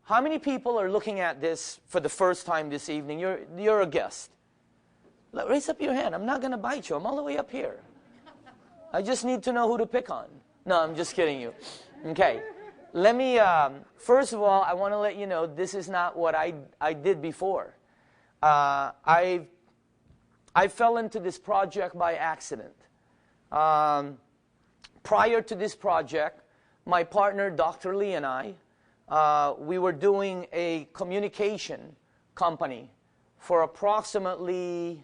How many people are looking at this for the first time this evening? You're a guest. Raise up your hand. I'm not going to bite you. I'm all the way up here. I just need to know who to pick on. No, I'm just kidding you. Okay. Let me, first of all, I want to let you know this is not what I did before. I fell into this project by accident. Prior to this project, my partner, Dr. Lee, and I, we were doing a communication company for approximately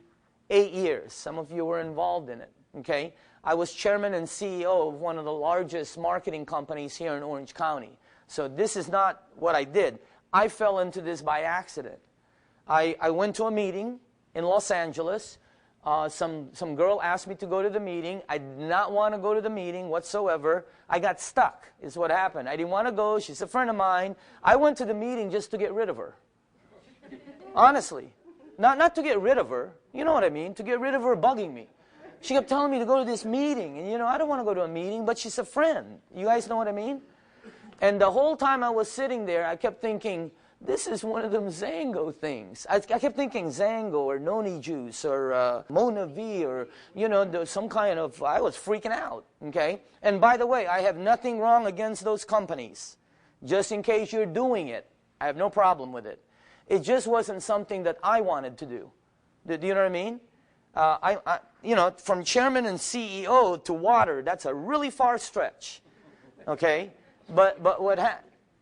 8 years. Some of you were involved in it, okay? I was chairman and CEO of one of the largest marketing companies here in Orange County. So this is not what I did. I fell into this by accident. I went to a meeting in Los Angeles. Some girl asked me to go to the meeting. I did not want to go to the meeting whatsoever. I got stuck, is what happened. I didn't want to go. She's a friend of mine. I went to the meeting just to get rid of her. Honestly. Not to get rid of her. You know what I mean? To get rid of her bugging me. She kept telling me to go to this meeting. And, you know, I don't want to go to a meeting, but she's a friend. You guys know what I mean? And the whole time I was sitting there, I kept thinking, this is one of them Zango things. I kept thinking Zango or Noni Juice or Mona V or, you know, some kind of, I was freaking out, okay? And by the way, I have nothing wrong against those companies. Just in case you're doing it, I have no problem with it. It just wasn't something that I wanted to do. Do you know what I mean? You know, from chairman and CEO to water, that's a really far stretch, okay? But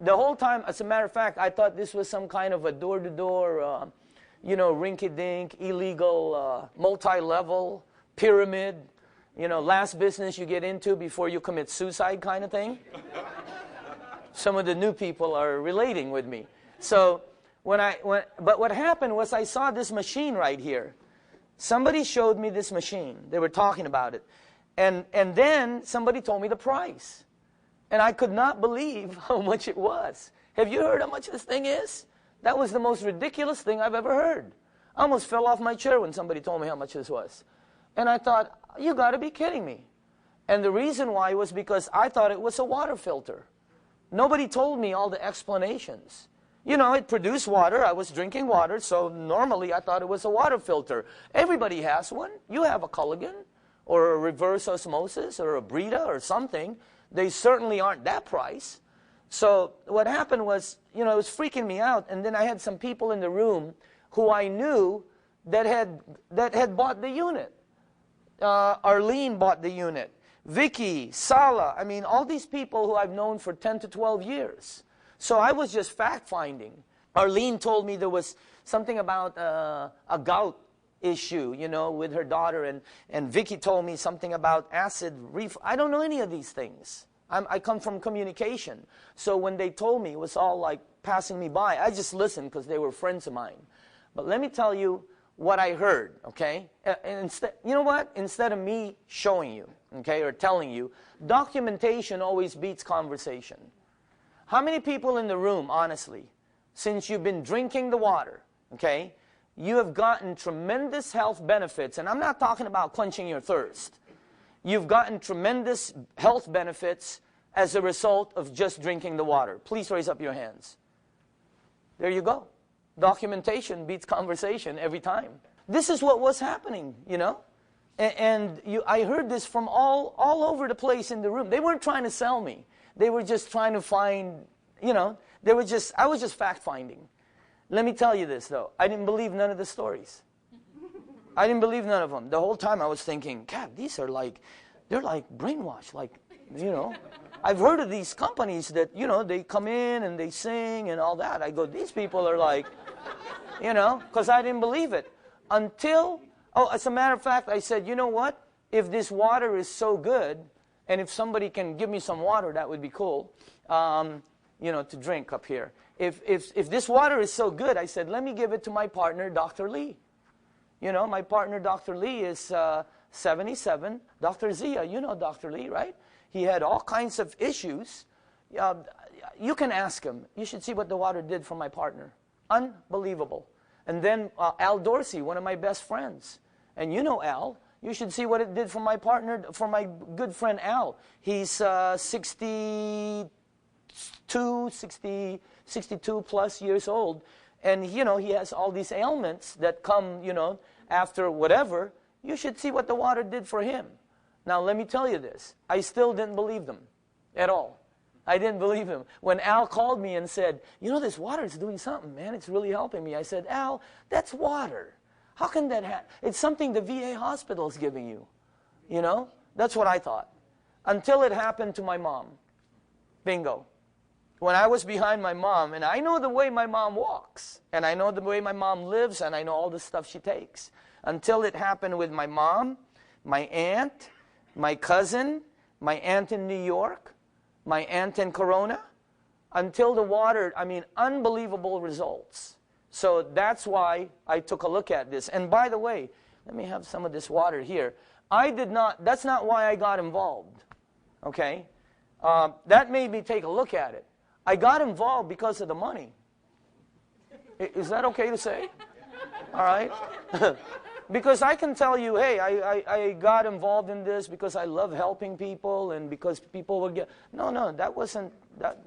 the whole time, as a matter of fact, I thought this was some kind of a door-to-door, you know, rinky-dink, illegal, multi-level pyramid, you know, last business you get into before you commit suicide kind of thing. Some of the new people are relating with me. So but what happened was I saw this machine right here. Somebody showed me this machine. They were talking about it. And then somebody told me the price. And I could not believe how much it was. Have you heard how much this thing is? That was the most ridiculous thing I've ever heard. I almost fell off my chair when somebody told me how much this was. And I thought, you got to be kidding me. And the reason why was because I thought it was a water filter. Nobody told me all the explanations. You know, it produced water. I was drinking water, so normally I thought it was a water filter. Everybody has one. You have a Culligan or a reverse osmosis or a Brita or something. They certainly aren't that price. So what happened was, you know, it was freaking me out. And then I had some people in the room who I knew that had bought the unit. Arlene bought the unit. Vicky, Sala, I mean, all these people who I've known for 10 to 12 years. So I was just fact-finding. Arlene told me there was something about a gout issue, you know, with her daughter. And Vicky told me something about acid reflux. I don't know any of these things. I come from communication. So when they told me, it was all like passing me by. I just listened because they were friends of mine. But let me tell you what I heard, okay? And you know what? Instead of me showing you, okay, or telling you, documentation always beats conversation. How many people in the room, honestly, since you've been drinking the water, okay, you have gotten tremendous health benefits, and I'm not talking about quenching your thirst. You've gotten tremendous health benefits as a result of just drinking the water. Please raise up your hands. There you go. Documentation beats conversation every time. This is what was happening, you know. I heard this from all over the place in the room. They weren't trying to sell me. They were just trying to find, you know, I was just fact-finding. Let me tell you this, though. I didn't believe none of the stories. I didn't believe none of them. The whole time I was thinking, God, these are like, they're like brainwashed, like, you know. I've heard of these companies that, you know, they come in and they sing and all that. I go, these people are like, you know, because I didn't believe it. Until, as a matter of fact, I said, you know what? If this water is so good, and if somebody can give me some water, that would be cool, you know, to drink up here. If this water is so good, I said, let me give it to my partner, Dr. Lee. You know, my partner, Dr. Lee, is 77. Dr. Zia, you know Dr. Lee, right? He had all kinds of issues. You can ask him. You should see what the water did for my partner. Unbelievable. And then Al Dorsey, one of my best friends. And you know Al. You should see what it did for my partner, for my good friend Al. He's 62, 60, 62 plus years old, and he has all these ailments that come, after whatever. You should see what the water did for him. Now, let me tell you this. I still didn't believe them at all. I didn't believe him. When Al called me and said, this water is doing something, man. It's really helping me. I said, Al, that's water. How can that happen? It's something the VA hospital is giving you. That's what I thought. Until it happened to my mom. Bingo. When I was behind my mom, and I know the way my mom walks, and I know the way my mom lives, and I know all the stuff she takes. Until it happened with my mom, my aunt, my cousin, my aunt in New York, my aunt in Corona, until the water, unbelievable results. So that's why I took a look at this. And by the way, let me have some of this water here. That's not why I got involved, okay? That made me take a look at it. I got involved because of the money. Is that okay to say? All right? Because I can tell you, hey, I got involved in this because I love helping people and because people would get... No, that wasn't...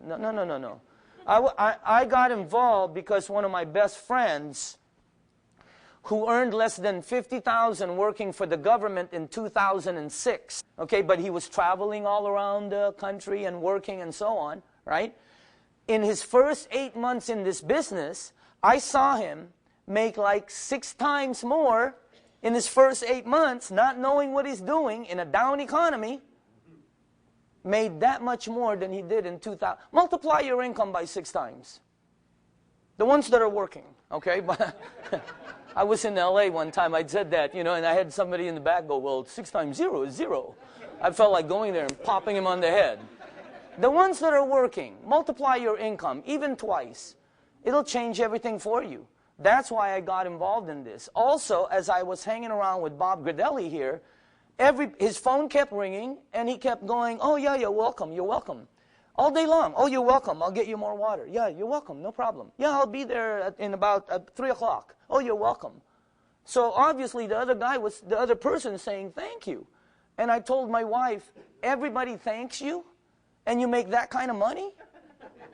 No. I got involved because one of my best friends who earned less than $50,000 working for the government in 2006, okay, but he was traveling all around the country and working and so on, right? In his first 8 months in this business, I saw him make like 6 times more in his first 8 months, not knowing what he's doing in a down economy, made that much more than he did in 2000. Multiply your income by 6 times. The ones that are working, okay? But I was in LA one time, I said that, and I had somebody in the back go, well, 6 times 0 is 0. I felt like going there and popping him on the head. The ones that are working, multiply your income, even twice. It'll change everything for you. That's why I got involved in this. Also, as I was hanging around with Bob Gradelli here, his phone kept ringing, and he kept going, oh, yeah, you're welcome. All day long. Oh, you're welcome. I'll get you more water. Yeah, you're welcome. No problem. Yeah, I'll be there in about 3 o'clock. Oh, you're welcome. So obviously the other person saying thank you. And I told my wife, everybody thanks you, and you make that kind of money?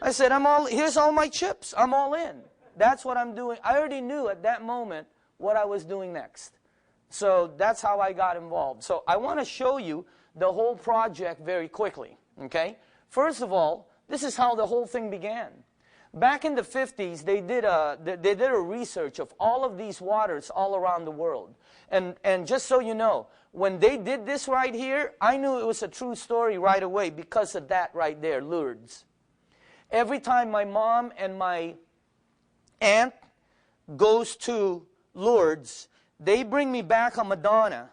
I said, here's all my chips. I'm all in. That's what I'm doing. I already knew at that moment what I was doing next. So that's how I got involved. So I want to show you the whole project very quickly, okay? First of all, this is how the whole thing began. Back in the 50s, they did a research of all of these waters all around the world. And just so you know, when they did this right here, I knew it was a true story right away because of that right there, Lourdes. Every time my mom and my aunt goes to Lourdes, they bring me back a Madonna,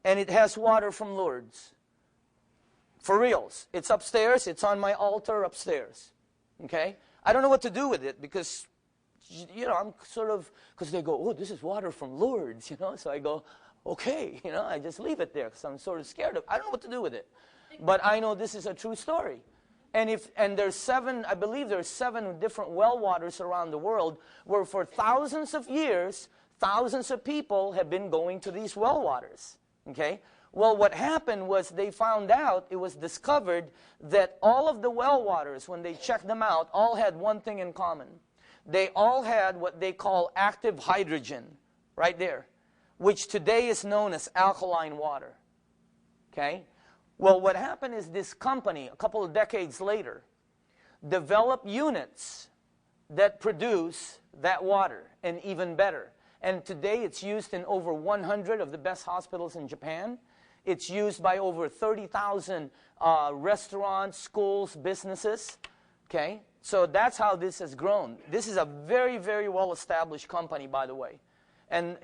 and it has water from Lourdes. For reals. It's upstairs. It's on my altar upstairs. Okay? I don't know what to do with it because, I'm sort of, because they go, oh, this is water from Lourdes, So I go, okay, I just leave it there because I'm sort of scared of it. I don't know what to do with it. But I know this is a true story. And there's 7, I believe there's 7 different well waters around the world where for thousands of years, thousands of people have been going to these well waters. Okay? Well, what happened was they found out, it was discovered that all of the well waters, when they checked them out, all had one thing in common. They all had what they call active hydrogen, right there, which today is known as alkaline water. Okay? Well, what happened is this company, a couple of decades later, developed units that produce that water, and even better. And today it's used in over 100 of the best hospitals in Japan. It's used by over 30,000 restaurants, schools, businesses. Okay? So that's how this has grown. This is a very, very well-established company, by the way. And,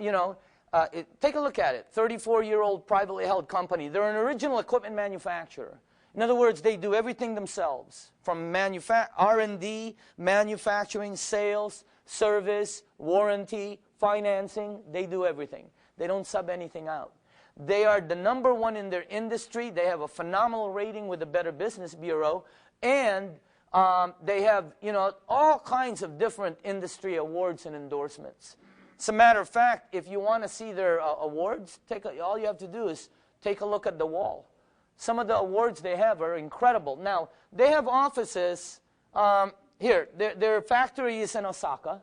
take a look at it. 34-year-old privately held company. They're an original equipment manufacturer. In other words, they do everything themselves, from R&D, manufacturing, sales, service, warranty, financing. They do everything. They don't sub anything out. They are the #1 in their industry. They have a phenomenal rating with the Better Business Bureau. And they have, all kinds of different industry awards and endorsements. As a matter of fact, if you want to see their awards, all you have to do is take a look at the wall. Some of the awards they have are incredible. Now, they have offices Here, their factory is in Osaka,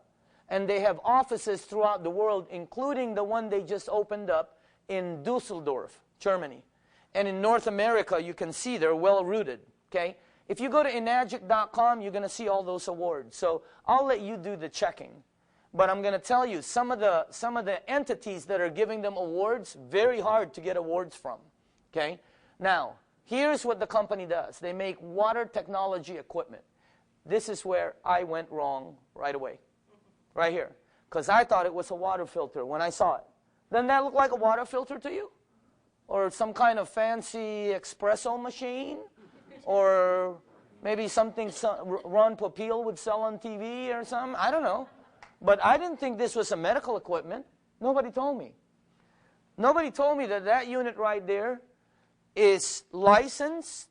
and they have offices throughout the world, including the one they just opened up in Dusseldorf, Germany. And in North America, you can see they're well-rooted, okay? If you go to enagic.com, you're going to see all those awards. So I'll let you do the checking. But I'm going to tell you, some of the entities that are giving them awards, very hard to get awards from, okay? Now, here's what the company does. They make water technology equipment. This is where I went wrong right away, right here. Because I thought it was a water filter when I saw it. Doesn't that look like a water filter to you? Or some kind of fancy espresso machine? Or maybe something Ron Popeil would sell on TV or something? I don't know. But I didn't think this was a medical equipment. Nobody told me. Nobody told me that that unit right there is licensed,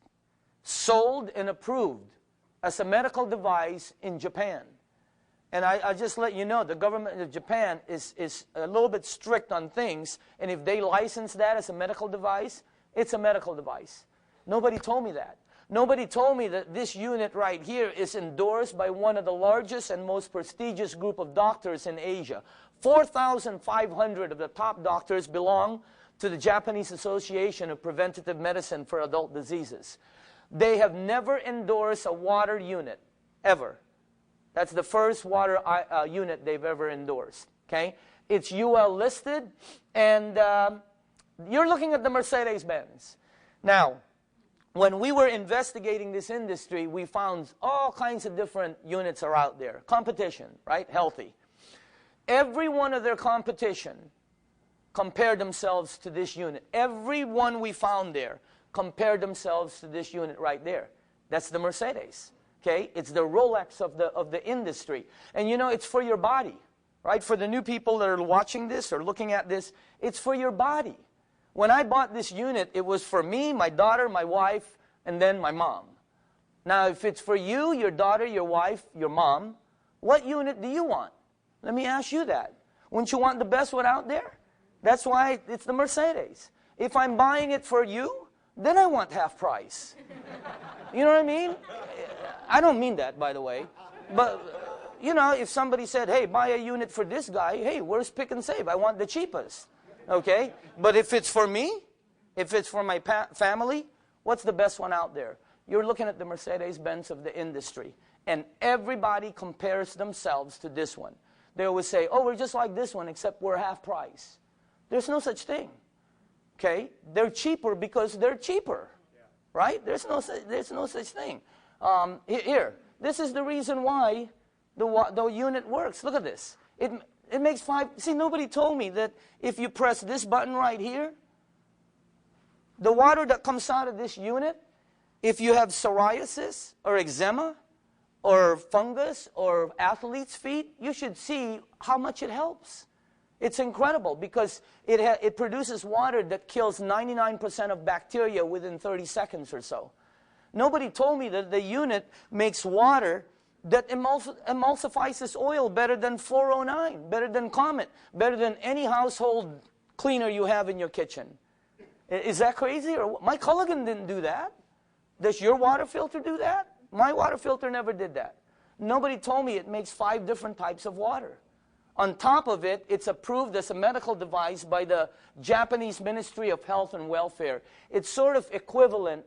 sold, and approved as a medical device in Japan. And I just let you know, the government of Japan is a little bit strict on things, and if they license that as a medical device, it's a medical device. Nobody told me that. Nobody told me that this unit right here is endorsed by one of the largest and most prestigious group of doctors in Asia. 4,500 of the top doctors belong to the Japanese Association of Preventative Medicine for Adult Diseases. They have never endorsed a water unit, ever. That's the first water unit they've ever endorsed, okay? It's UL listed, and you're looking at the Mercedes-Benz. Now, when we were investigating this industry, we found all kinds of different units are out there. Competition, right? Healthy. Every one of their competition compared themselves to this unit. Every one we found there compared themselves to this unit right there. That's the Mercedes. Okay? It's the Rolex of the industry. And you know, it's for your body. Right? For the new people that are watching this or looking at this, it's for your body. When I bought this unit, it was for me, my daughter, my wife, and then my mom. Now, if it's for you, your daughter, your wife, your mom, what unit do you want? Let me ask you that. Wouldn't you want the best one out there? That's why it's the Mercedes. If I'm buying it for you, then I want half price. You know what I mean? I don't mean that, by the way. But, you know, if somebody said, hey, buy a unit for this guy, hey, where's Pick and Save? I want the cheapest. Okay? But if it's for me, if it's for my family, what's the best one out there? You're looking at the Mercedes-Benz of the industry. And everybody compares themselves to this one. They always say, oh, we're just like this one, except we're half price. There's no such thing. Okay? They're cheaper because they're cheaper. Right? There's no such thing. Here, this is the reason why the unit works. Look at this. It makes 5. See, nobody told me that if you press this button right here, the water that comes out of this unit, if you have psoriasis or eczema or fungus or athlete's feet, you should see how much it helps. It's incredible because it produces water that kills 99% of bacteria within 30 seconds or so. Nobody told me that the unit makes water that emulsifies this oil better than 409, better than Comet, better than any household cleaner you have in your kitchen. Is that crazy? Or my Culligan didn't do that. Does your water filter do that? My water filter never did that. Nobody told me it makes 5 different types of water. On top of it, it's approved as a medical device by the Japanese Ministry of Health and Welfare. It's sort of equivalent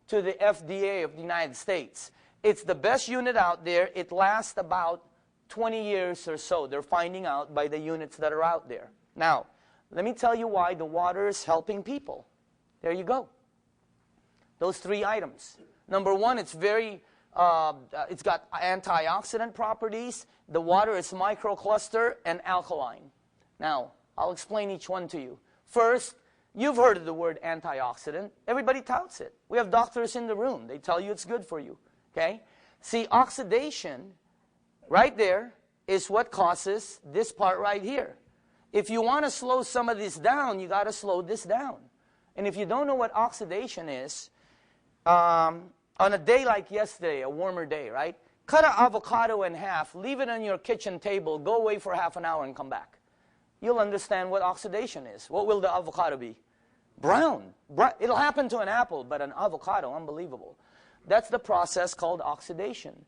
to the FDA of the United States. It's the best unit out there. It lasts about 20 years or so. They're finding out by the units that are out there. Now, let me tell you why the water is helping people. There you go. Those 3 items. Number 1, it's it's got antioxidant properties. The water is microcluster and alkaline. Now, I'll explain each one to you. First, you've heard of the word antioxidant. Everybody touts it. We have doctors in the room. They tell you it's good for you. Okay? See, oxidation, right there, is what causes this part right here. If you want to slow some of this down, you got to slow this down. And if you don't know what oxidation is, on a day like yesterday, a warmer day, right? Cut an avocado in half, leave it on your kitchen table, go away for half an hour and come back. You'll understand what oxidation is. What will the avocado be? Brown. It'll happen to an apple, but an avocado, unbelievable. That's the process called oxidation.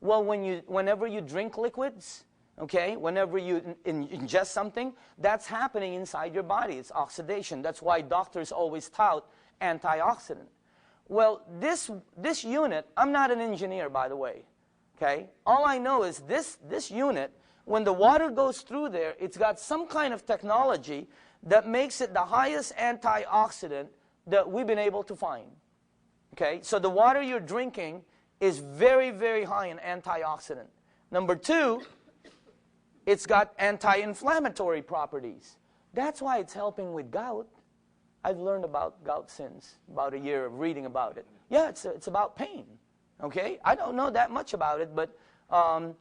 Well, whenever you drink liquids, okay, whenever you ingest something, that's happening inside your body. It's oxidation. That's why doctors always tout antioxidant. Well, this unit, I'm not an engineer, by the way, okay? All I know is this unit, when the water goes through there, it's got some kind of technology that makes it the highest antioxidant that we've been able to find, okay? So the water you're drinking is very, very high in antioxidant. Number two, it's got anti-inflammatory properties. That's why it's helping with gout. I've learned about gout since about a year of reading about it. Yeah, it's about pain, okay? I don't know that much about it, but I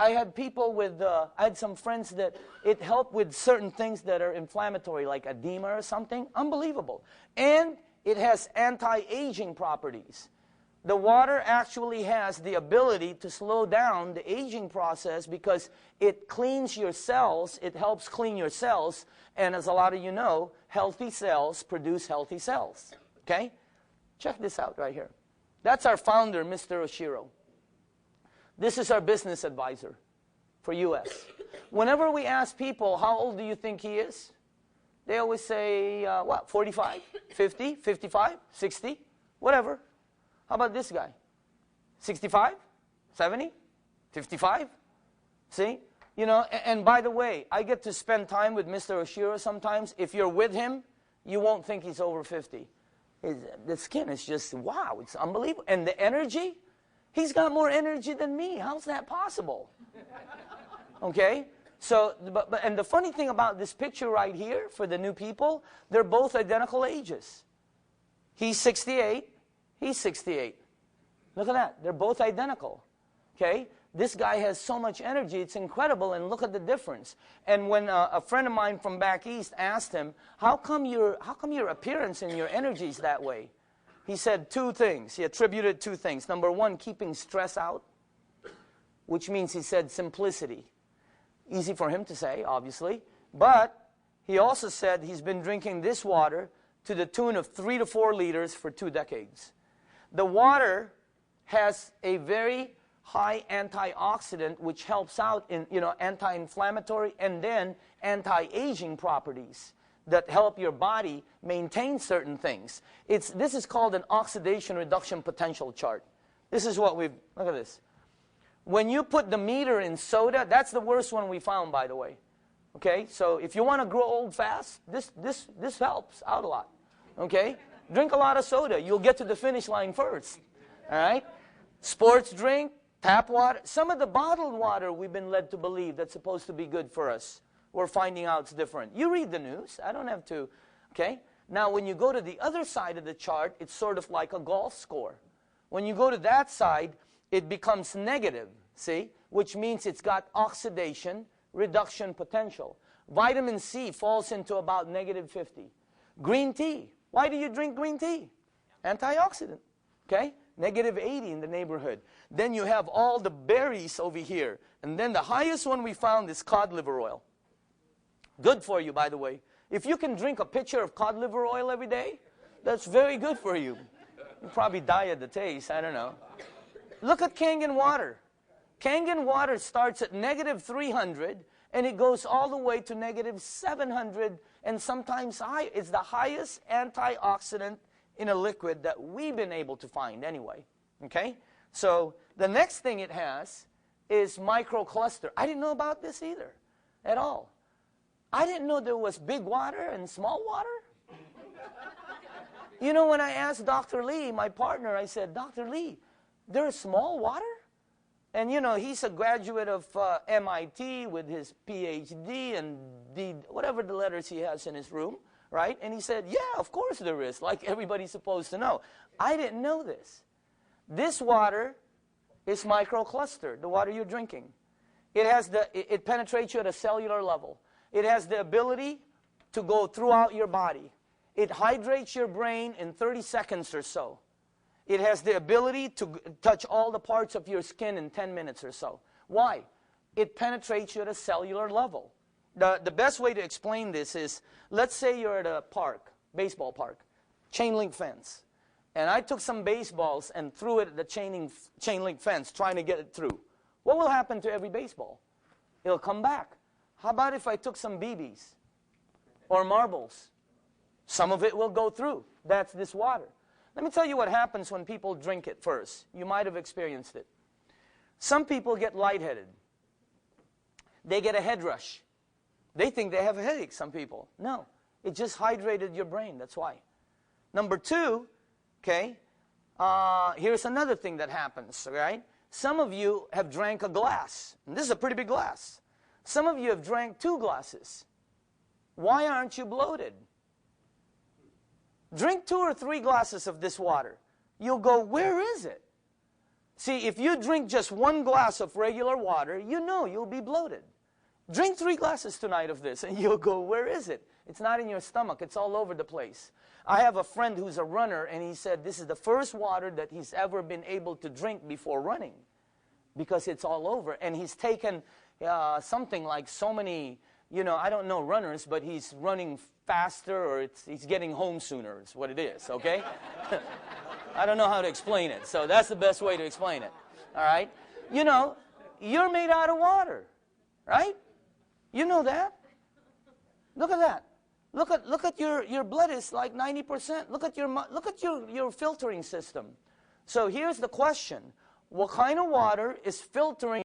had people with, I had some friends that it helped with certain things that are inflammatory, like edema or something. Unbelievable. And it has anti-aging properties. The water actually has the ability to slow down the aging process because it cleans your cells. It helps clean your cells. And as a lot of you know, healthy cells produce healthy cells. Okay? Check this out right here. That's our founder, Mr. Oshiro. This is our business advisor for U.S. Whenever we ask people, how old do you think he is? They always say, 45, 50, 55, 60, whatever. How about this guy? 65, 70, 55? See? You know, and by the way, I get to spend time with Mr. Oshiro sometimes. If you're with him, you won't think he's over 50. The skin is just, wow, it's unbelievable. And the energy, he's got more energy than me. How's that possible? Okay? So, and the funny thing about this picture right here, for the new people, they're both identical ages. He's 68. He's 68. Look at that. They're both identical. Okay? This guy has so much energy. It's incredible. And look at the difference. And when a friend of mine from back east asked him, how come your appearance and your energy is that way? He said two things. He attributed two things. Number one, keeping stress out, which means he said simplicity. Easy for him to say, obviously. But he also said he's been drinking this water to the tune of 3 to 4 liters for 2 decades. The water has a very high antioxidant, which helps out in, anti-inflammatory and then anti-aging properties that help your body maintain certain things. This is called an oxidation reduction potential chart. This is what look at this. When you put the meter in soda, that's the worst one we found, by the way. Okay, so if you want to grow old fast, this helps out a lot. Okay? Drink a lot of soda. You'll get to the finish line first. All right? Sports drink, tap water. Some of the bottled water we've been led to believe that's supposed to be good for us. We're finding out it's different. You read the news. I don't have to. Okay? Now, when you go to the other side of the chart, it's sort of like a golf score. When you go to that side, it becomes negative, see? Which means it's got oxidation reduction potential. Vitamin C falls into about negative 50. Green tea. Why do you drink green tea? Antioxidant. Okay? Negative 80 in the neighborhood. Then you have all the berries over here. And then the highest one we found is cod liver oil. Good for you, by the way. If you can drink a pitcher of cod liver oil every day, that's very good for you. You probably die at the taste. I don't know. Look at Kangen water. Kangen water starts at negative 300 and it goes all the way to negative 700 and sometimes higher. It's the highest antioxidant in a liquid that we've been able to find anyway. Okay? So the next thing it has is microcluster. I didn't know about this either at all. I didn't know there was big water and small water. You know, when I asked Dr. Lee, my partner, I said, Dr. Lee, there's small water? And, you know, he's a graduate of MIT with his PhD and whatever the letters he has in his room, right? And he said, yeah, of course there is, like everybody's supposed to know. I didn't know this. This water is microcluster, the water you're drinking. It penetrates you at a cellular level. It has the ability to go throughout your body. It hydrates your brain in 30 seconds or so. It has the ability to touch all the parts of your skin in 10 minutes or so. Why? It penetrates you at a cellular level. The best way to explain this is, let's say you're at a park, baseball park, chain link fence, and I took some baseballs and threw it at the chain link fence trying to get it through, what will happen to every baseball? It'll come back. How about if I took some BBs or marbles? Some of it will go through. That's this water. Let me tell you what happens when people drink it first. You might have experienced it. Some people get lightheaded. They get a head rush. They think they have a headache, some people. No, it just hydrated your brain, that's why. Number two, okay, here's another thing that happens, right? Some of you have drank a glass, and this is a pretty big glass. Some of you have drank 2 glasses. Why aren't you bloated? Drink 2 or 3 glasses of this water. You'll go, where is it? See, if you drink just 1 glass of regular water, you know you'll be bloated. Drink 3 glasses tonight of this, and you'll go, where is it? It's not in your stomach. It's all over the place. I have a friend who's a runner, and he said this is the first water that he's ever been able to drink before running because it's all over. And he's taken something like so many, you know, I don't know runners, but he's running faster or he's getting home sooner is what it is, okay? I don't know how to explain it, so that's the best way to explain it, all right? You know, you're made out of water, right? You know that. Look at that. Look at your blood is like 90%. Look at your filtering system. So here's the question. What kind of water is filtering